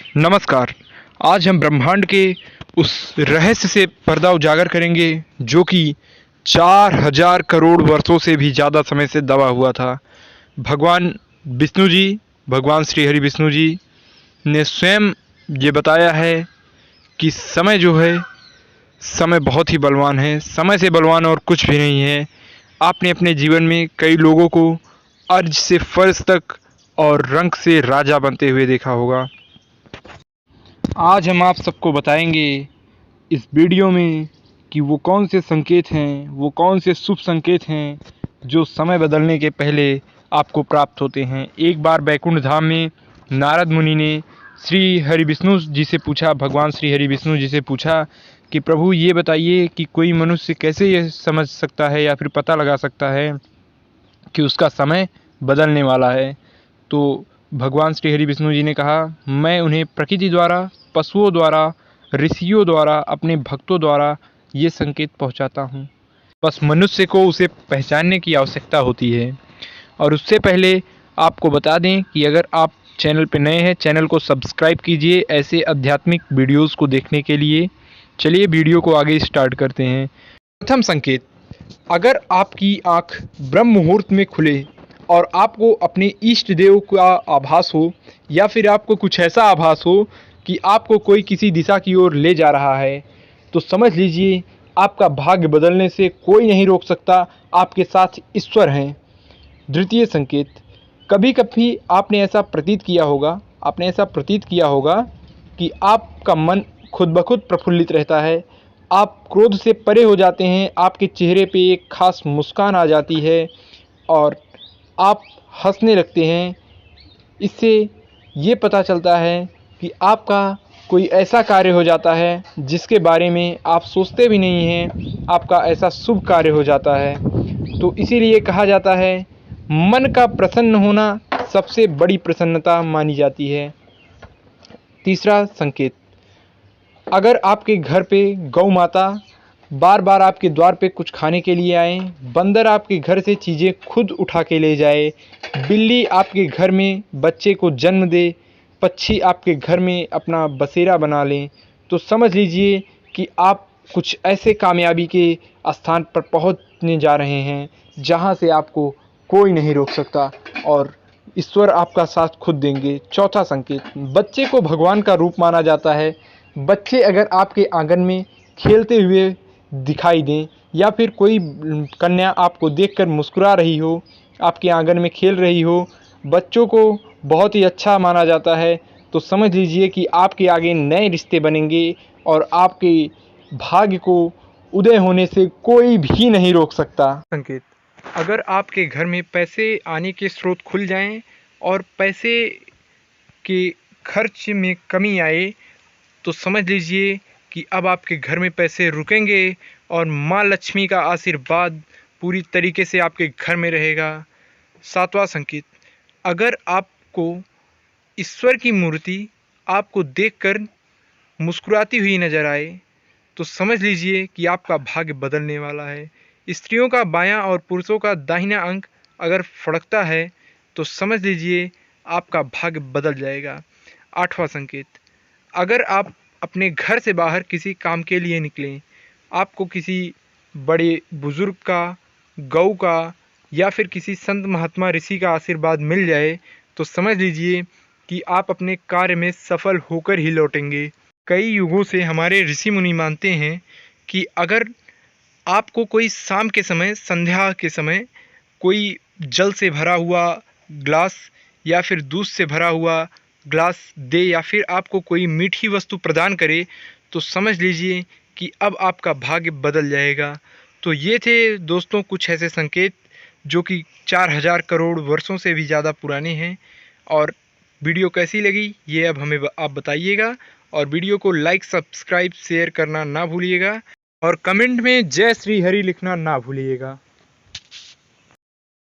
नमस्कार। आज हम ब्रह्मांड के उस रहस्य से पर्दा उजागर करेंगे जो कि 4000 करोड़ वर्षों से भी ज़्यादा समय से दबा हुआ था। भगवान विष्णु जी, भगवान श्री हरि विष्णु जी ने स्वयं ये बताया है कि समय जो है, समय बहुत ही बलवान है। समय से बलवान और कुछ भी नहीं है। आपने अपने जीवन में कई लोगों को अर्ज से फर्ज तक और रंक से राजा बनते हुए देखा होगा। आज हम आप सबको बताएंगे इस वीडियो में कि वो कौन से संकेत हैं, वो कौन से शुभ संकेत हैं जो समय बदलने के पहले आपको प्राप्त होते हैं। एक बार बैकुंठ धाम में नारद मुनि ने श्री हरि विष्णु जी से पूछा, भगवान श्री हरि विष्णु जी से पूछा कि प्रभु ये बताइए कि कोई मनुष्य कैसे ये समझ सकता है या फिर पता लगा सकता है कि उसका समय बदलने वाला है। तो भगवान श्री हरि विष्णु जी ने कहा, मैं उन्हें प्रकृति द्वारा, पशुओं द्वारा, ऋषियों द्वारा, अपने भक्तों द्वारा ये संकेत पहुंचाता हूँ। बस मनुष्य को उसे पहचानने की आवश्यकता होती है। और उससे पहले आपको बता दें कि अगर आप चैनल पर नए हैं, चैनल को सब्सक्राइब कीजिए ऐसे आध्यात्मिक वीडियोस को देखने के लिए। चलिए वीडियो को आगे स्टार्ट करते हैं। प्रथम संकेत, अगर आपकी आँख ब्रह्म मुहूर्त में खुले और आपको अपने इष्ट देव का आभास हो या फिर आपको कुछ ऐसा आभास हो कि आपको कोई किसी दिशा की ओर ले जा रहा है, तो समझ लीजिए आपका भाग्य बदलने से कोई नहीं रोक सकता। आपके साथ ईश्वर हैं। द्वितीय संकेत, कभी कभी आपने ऐसा प्रतीत किया होगा कि आपका मन खुद ब खुद प्रफुल्लित रहता है। आप क्रोध से परे हो जाते हैं, आपके चेहरे पे एक खास मुस्कान आ जाती है और आप हंसने लगते हैं। इससे ये पता चलता है कि आपका कोई ऐसा कार्य हो जाता है जिसके बारे में आप सोचते भी नहीं हैं, आपका ऐसा शुभ कार्य हो जाता है। तो इसीलिए कहा जाता है, मन का प्रसन्न होना सबसे बड़ी प्रसन्नता मानी जाती है। तीसरा संकेत, अगर आपके घर पे गौ माता बार बार आपके द्वार पे कुछ खाने के लिए आए, बंदर आपके घर से चीज़ें खुद उठा के ले जाए, बिल्ली आपके घर में बच्चे को जन्म दे, पक्षी आपके घर में अपना बसेरा बना लें, तो समझ लीजिए कि आप कुछ ऐसे कामयाबी के स्थान पर पहुंचने जा रहे हैं जहां से आपको कोई नहीं रोक सकता और ईश्वर आपका साथ खुद देंगे। चौथा संकेत, बच्चे को भगवान का रूप माना जाता है। बच्चे अगर आपके आंगन में खेलते हुए दिखाई दें या फिर कोई कन्या आपको देखकर मुस्कुरा रही हो, आपके आंगन में खेल रही हो, बच्चों को बहुत ही अच्छा माना जाता है। तो समझ लीजिए कि आपके आगे नए रिश्ते बनेंगे और आपके भाग्य को उदय होने से कोई भी नहीं रोक सकता। संकेत, अगर आपके घर में पैसे आने के स्रोत खुल जाएं और पैसे के खर्च में कमी आए, तो समझ लीजिए कि अब आपके घर में पैसे रुकेंगे और माँ लक्ष्मी का आशीर्वाद पूरी तरीके से आपके घर में रहेगा। सातवां संकेत, अगर आपको ईश्वर की मूर्ति आपको देखकर मुस्कुराती हुई नजर आए, तो समझ लीजिए कि आपका भाग्य बदलने वाला है। स्त्रियों का बायां और पुरुषों का दाहिना अंग अगर फड़कता है, तो समझ लीजिए आपका भाग्य बदल जाएगा। आठवां संकेत, अगर आप अपने घर से बाहर किसी काम के लिए निकलें, आपको किसी बड़े बुजुर्ग का, गौ का या फिर किसी संत महात्मा ऋषि का आशीर्वाद मिल जाए, तो समझ लीजिए कि आप अपने कार्य में सफल होकर ही लौटेंगे। कई युगों से हमारे ऋषि मुनि मानते हैं कि अगर आपको कोई शाम के समय, संध्या के समय कोई जल से भरा हुआ ग्लास या फिर दूध से भरा हुआ ग्लास दे या फिर आपको कोई मीठी वस्तु प्रदान करे, तो समझ लीजिए कि अब आपका भाग्य बदल जाएगा। तो ये थे दोस्तों कुछ ऐसे संकेत जो कि 4000 करोड़ वर्षों से भी ज़्यादा पुराने हैं। और वीडियो कैसी लगी ये अब हमें आप बताइएगा और वीडियो को लाइक, सब्सक्राइब, शेयर करना ना भूलिएगा और कमेंट में जय श्री हरि लिखना ना भूलिएगा।